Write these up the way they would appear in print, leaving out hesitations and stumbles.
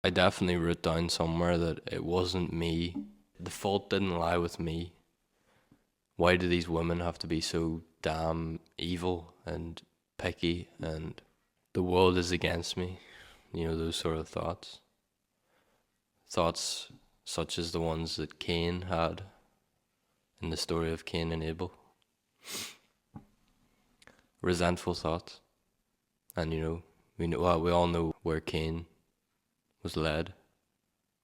I definitely wrote down somewhere that it wasn't me. The fault didn't lie with me. Why do these women have to be so damn evil and picky and the world is against me? Those sort of thoughts. Thoughts such as the ones that Cain had in the story of Cain and Abel. Resentful thoughts. And we all know where Cain was led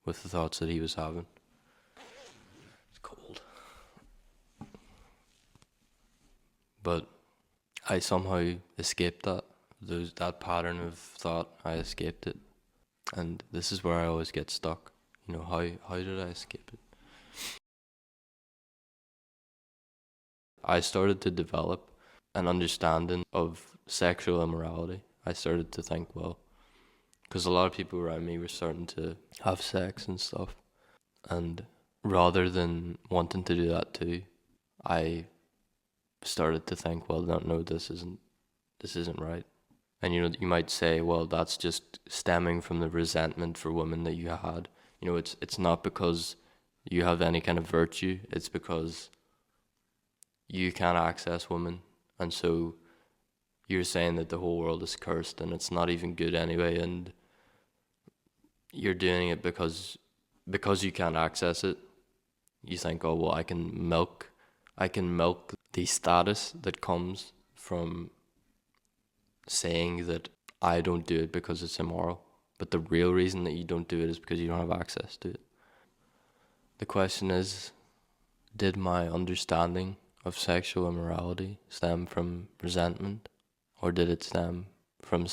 with the thoughts that he was having. It's cold. But I somehow escaped that pattern of thought. I escaped it. And this is where I always get stuck. How did I escape it? I started to develop an understanding of sexual immorality. I started to think, well, because a lot of people around me were starting to have sex and stuff. And rather than wanting to do that too, I started to think, well, no, this isn't right. And you might say, well, that's just stemming from the resentment for women that you had. It's not because you have any kind of virtue. It's because you can't access women, and so you're saying that the whole world is cursed and it's not even good anyway, and you're doing it because you can't access it. You think, oh well, I can milk the status that comes from saying that I don't do it because it's immoral. But the real reason that you don't do it is because you don't have access to it. The question is, did my understanding of sexual immorality stem from resentment? Or did it stem from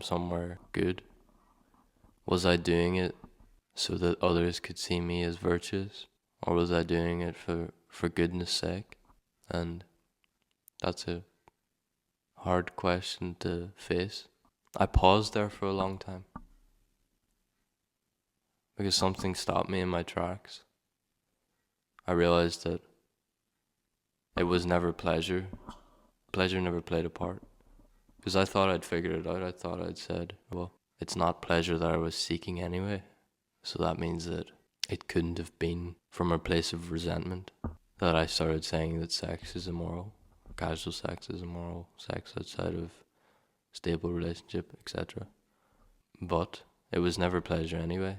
somewhere good? Was I doing it so that others could see me as virtuous? Or was I doing it for goodness sake? And that's a hard question to face. I paused there for a long time because something stopped me in my tracks. I realized that it was never pleasure. Pleasure never played a part. Because I thought I'd figured it out. I thought I'd said, well, it's not pleasure that I was seeking anyway. So that means that it couldn't have been from a place of resentment that I started saying that sex is immoral, casual sex is immoral, sex outside of stable relationship, etc. But it was never pleasure anyway.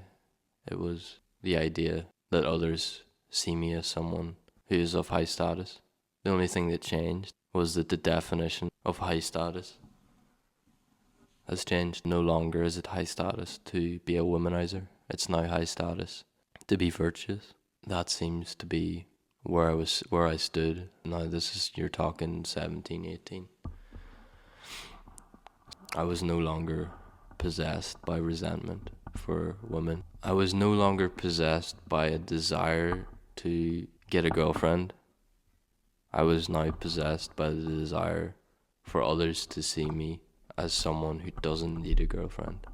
It was the idea that others see me as someone who is of high status. The only thing that changed was that the definition of high status has changed. No longer is it high status to be a womanizer. It's now high status to be virtuous. That seems to be where I stood. Now you're talking 17, 18. I was no longer possessed by resentment for women. I was no longer possessed by a desire to get a girlfriend. I was now possessed by the desire for others to see me as someone who doesn't need a girlfriend.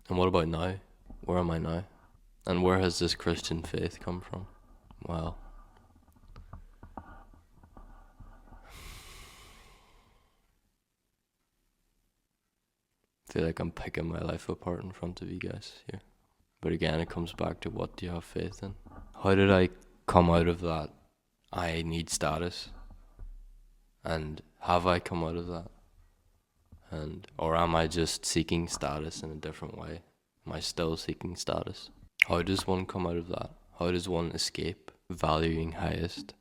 And what about now? Where am I now? And where has this Christian faith come from? Well, I feel like I'm picking my life apart in front of you guys here. But again, it comes back to, what do you have faith in? How did I come out of that? I need status. And have I come out of that? Or am I just seeking status in a different way? Am I still seeking status? How does one come out of that? How does one escape valuing highest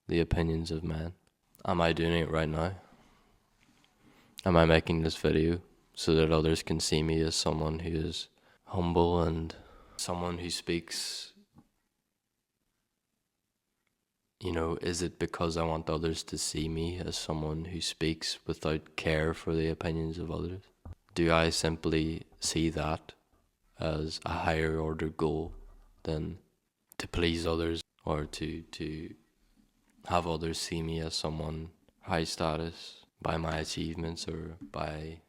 the opinions of men? Am I doing it right now? Am I making this video so that others can see me as someone who is humble and someone who speaks? Is it because I want others to see me as someone who speaks without care for the opinions of others? Do I simply see that as a higher order goal than to please others, or to have others see me as someone high status by my achievements or by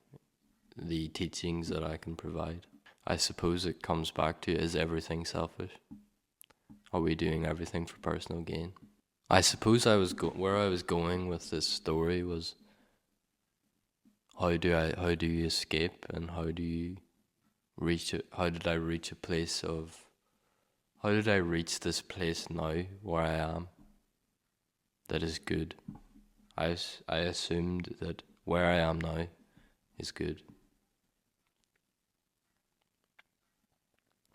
the teachings that I can provide? I suppose it comes back to, is everything selfish? Are we doing everything for personal gain? I suppose where I was going with this story was, how do you escape, and how do you how did I reach a place of, how did I reach this place now where I am that is good? I assumed that where I am now is good.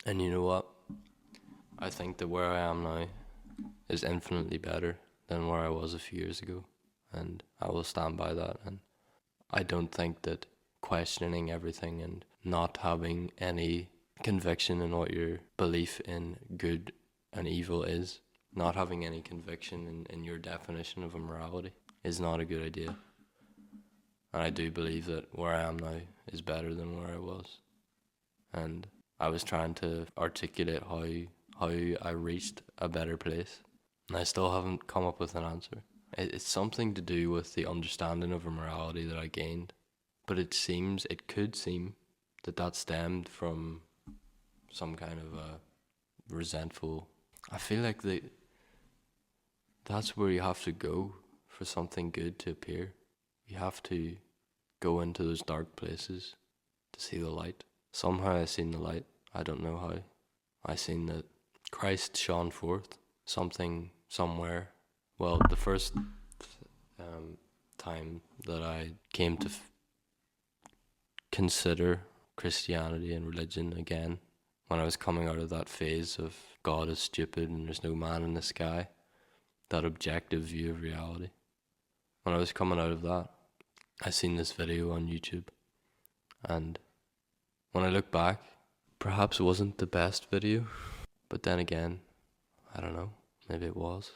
And you know what? I think that where I am now is infinitely better than where I was a few years ago. And I will stand by that. And I don't think that questioning everything and not having any conviction in what your belief in good and evil is, not having any conviction in your definition of a morality, is not a good idea. And I do believe that where I am now is better than where I was. And I was trying to articulate how I reached a better place. And I still haven't come up with an answer. It's something to do with the understanding of a morality that I gained. But it could seem that stemmed from some kind of a resentful. I feel like that's where you have to go for something good to appear. You have to go into those dark places to see the light. Somehow I seen the light. I don't know how. I seen that Christ shone forth something somewhere. Well, the first time that I came to consider Christianity and religion again, when I was coming out of that phase of God is stupid and there's no man in the sky, that objective view of reality. When I was coming out of that, I seen this video on YouTube, and when I look back, perhaps it wasn't the best video, but then again, I don't know, maybe it was.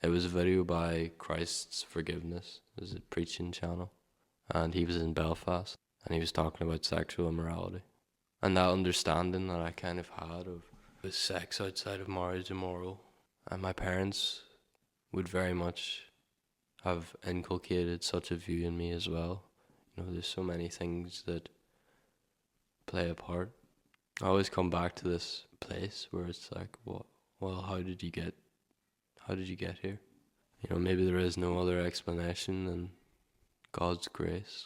It was a video by Christ's Forgiveness. It was a preaching channel, and he was in Belfast, and he was talking about sexual immorality. And that understanding that I kind of had of was sex outside of marriage immoral. And my parents would very much have inculcated such a view in me as well. You know, there's so many things that play a part. I always come back to this place where it's like, well, how did you get here? You know, maybe there is no other explanation than God's grace.